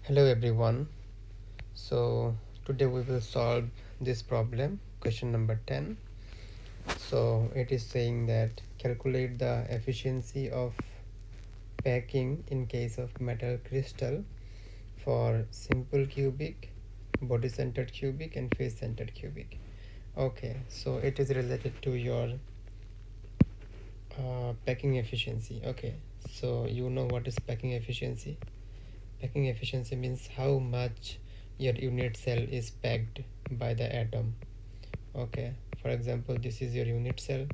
Hello everyone. So today we will solve this problem, question number 10. So it is saying that calculate the efficiency of packing in case of metal crystal for simple cubic, body centered cubic and face centered cubic. Okay, so it is related to your packing efficiency. Okay, so you know what is packing efficiency? Packing efficiency means how much your unit cell is packed by the atom. Okay, for example, this is your unit cell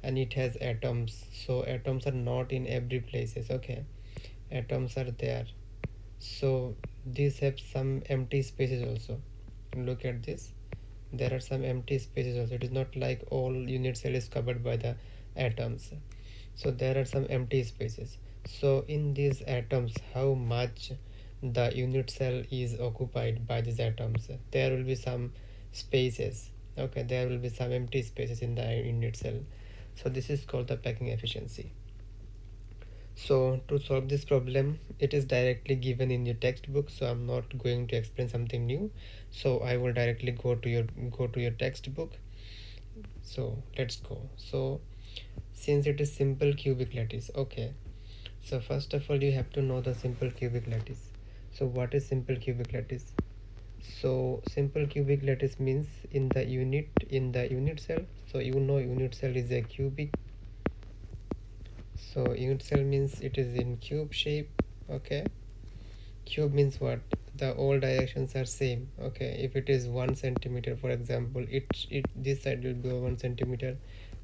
and it has atoms, so atoms are not in every places. Okay, atoms are there, so these have some empty spaces also. Look at this, there are some empty spaces also. It is not like all unit cell is covered by the atoms, so there are some empty spaces. So in these atoms, how much the unit cell is occupied by these atoms, there will be some spaces. Okay, there will be some empty spaces in the unit cell, so this is called the packing efficiency. So to solve this problem, it is directly given in your textbook, so I'm not going to explain something new, so I will directly go to your textbook. So let's go. So since it is simple cubic lattice, okay, so first of all you have to know the simple cubic lattice. So what is simple cubic lattice? So simple cubic lattice means in the unit cell. So you know unit cell is a cubic. So unit cell means it is in cube shape. Okay, cube means what? The all directions are same. Okay, if it is 1 centimeter, for example, it this side will be 1 centimeter,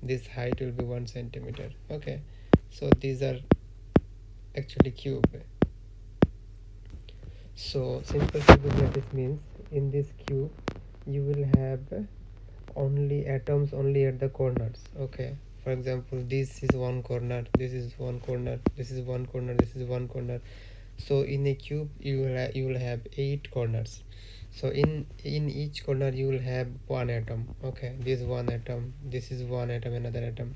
this height will be 1 centimeter. Okay, so these are actually cube. So simple cubic lattice means in this cube you will have only atoms only at the corners. Okay, for example, this is one corner, this is one corner, this is one corner, this is one corner. So in a cube you will have 8 corners. So in each corner you will have one atom. Okay, this one atom, this is one atom, another atom,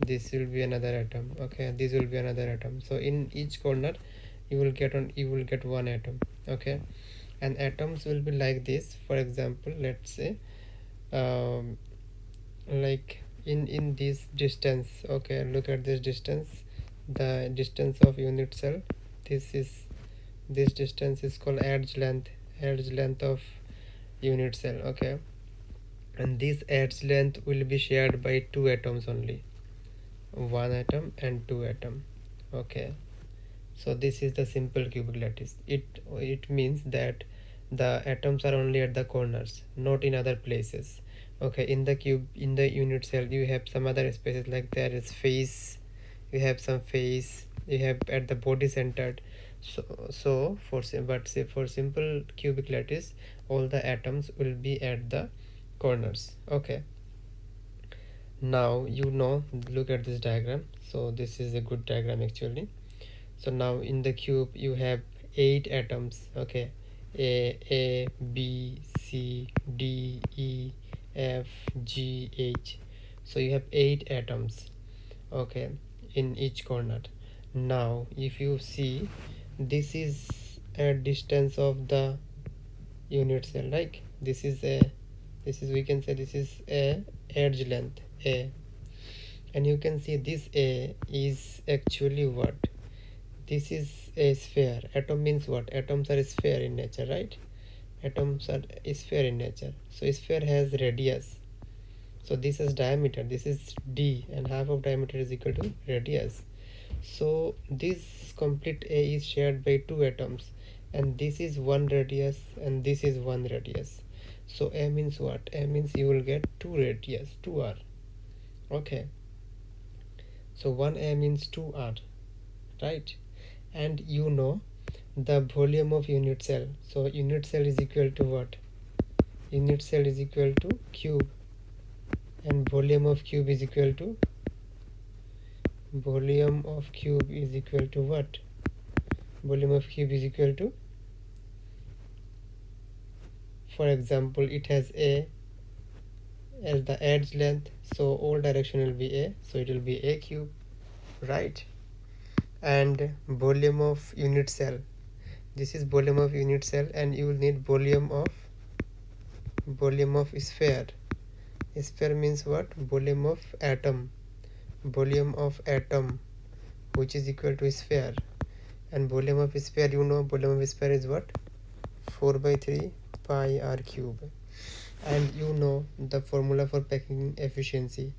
this will be another atom. Okay, this will be another atom. So in each corner you will get one atom. Okay, and atoms will be like this. For example, let's say um, like in this distance. Okay, look at this distance, the distance of unit cell. This distance is called edge length of unit cell. Okay, and this edge length will be shared by two atoms only, one atom and two atom. Okay, so this is the simple cubic lattice. It means that the atoms are only at the corners, not in other places. Okay, in the cube, in the unit cell you have some other spaces, like there is face, you have some face, you have at the body centered. So for simple cubic lattice, all the atoms will be at the corners. Okay, now you know, look at this diagram. So this is a good diagram actually. So now in the cube you have 8 atoms. Okay, a b c d e f g h. So you have 8 atoms. Okay, in each corner. Now if you see, this is a distance of the unit cell. Like this is we can say this is a edge length a, and you can see this a is actually what? This is a sphere. Atom means what? Atoms are a sphere in nature, right? Atoms are a sphere in nature. So a sphere has radius. So this is diameter. This is d, and half of diameter is equal to radius. So this complete A is shared by two atoms, and this is one radius and this is one radius. So A means what? A means you will get two radius, 2r. Okay. So 1A means 2r, right? And you know the volume of unit cell. So unit cell is equal to what? Unit cell is equal to cube, and volume of cube is equal to what? Volume of cube is equal to, for example, it has a as the edge length, so all direction will be a, so it will be a cube, right? And volume of unit cell, This is volume of unit cell, and you will need volume of sphere. Sphere means what? Volume of atom, which is equal to sphere. And volume of sphere, you know, volume of sphere is what? 4 by 3 pi r cube. And you know the formula for packing efficiency.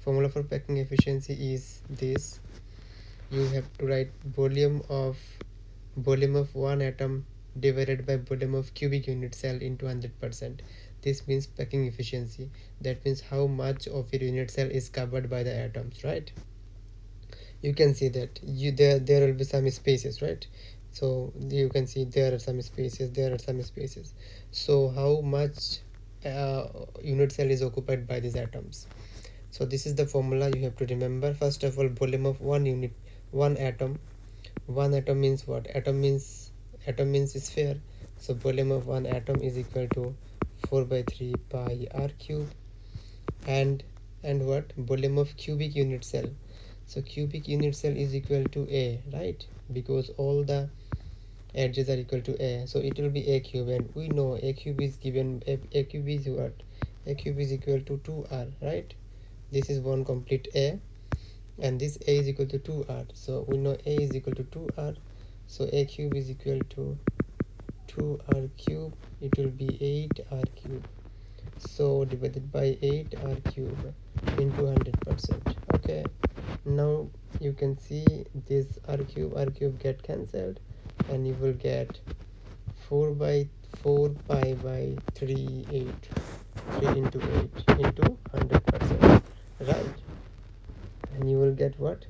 Formula for packing efficiency is this. You have to write volume of one atom divided by volume of cubic unit cell into 100%. This means packing efficiency. That means how much of your unit cell is covered by the atoms, right? You can see that there will be some spaces, right? So you can see there are some spaces. So how much unit cell is occupied by these atoms? So this is the formula you have to remember. First of all, volume of one atom. One atom means what? Atom means sphere. So volume of one atom is equal to 4 by 3 pi r cube. And what? Volume of cubic unit cell. So cubic unit cell is equal to A, right? Because all the edges are equal to A, so it will be A cube, and we know A cube is given, A cube is what? A cube is equal to 2r, right? This is one complete A, and this A is equal to 2r, so we know A is equal to 2r, so A cube is equal to 2r cube. It will be 8r cube, so divided by 8r cube into 100%. Okay, now you can see this r cube get cancelled, and you will get 4 by 4 pi by 3 into 8 into 100%, right? And you will get what?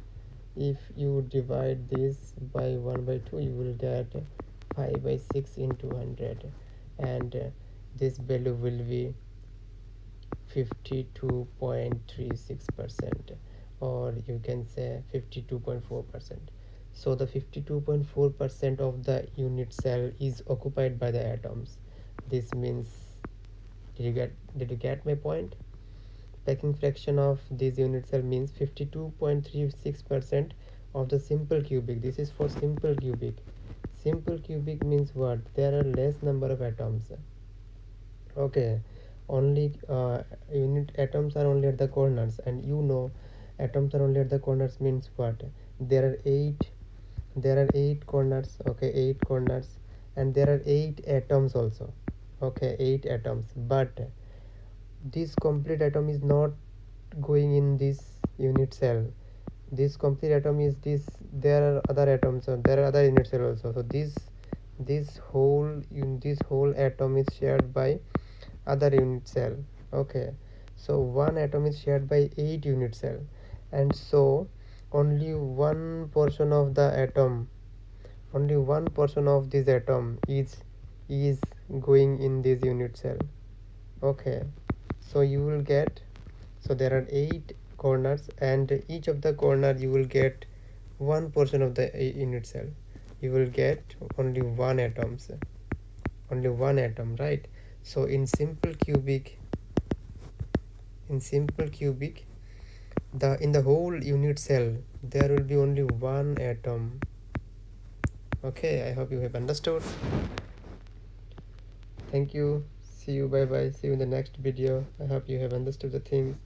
If you divide this by 1 by 2, you will get 5 by 6 into 100, and this value will be 52.36%, or you can say 52.4%. So the 52.4% of the unit cell is occupied by the atoms. This means, did you get my point? Packing fraction of this unit cell means 52.36% of the simple cubic. This is for simple cubic. Simple cubic means what? There are less number of atoms. Okay, only unit atoms are only at the corners, and you know atoms are only at the corners means what? There are eight corners. Okay, 8 corners, and there are 8 atoms also. Okay, 8 atoms, but this complete atom is not going in this unit cell. This complete atom is this. There are other atoms, so there are other unit cell also. So this whole atom is shared by other unit cell. Okay, so one atom is shared by 8 unit cell, and so only one portion of the atom, only one portion of this atom is going in this unit cell. Okay, so you will get, so there are 8 corners, and each of the corner you will get one portion of the unit cell. You will get only one atom, right? So in simple cubic, in the whole unit cell there will be only one atom. Okay, I hope you have understood. Thank you. See you. Bye bye. See you in the next video. I hope you have understood the things.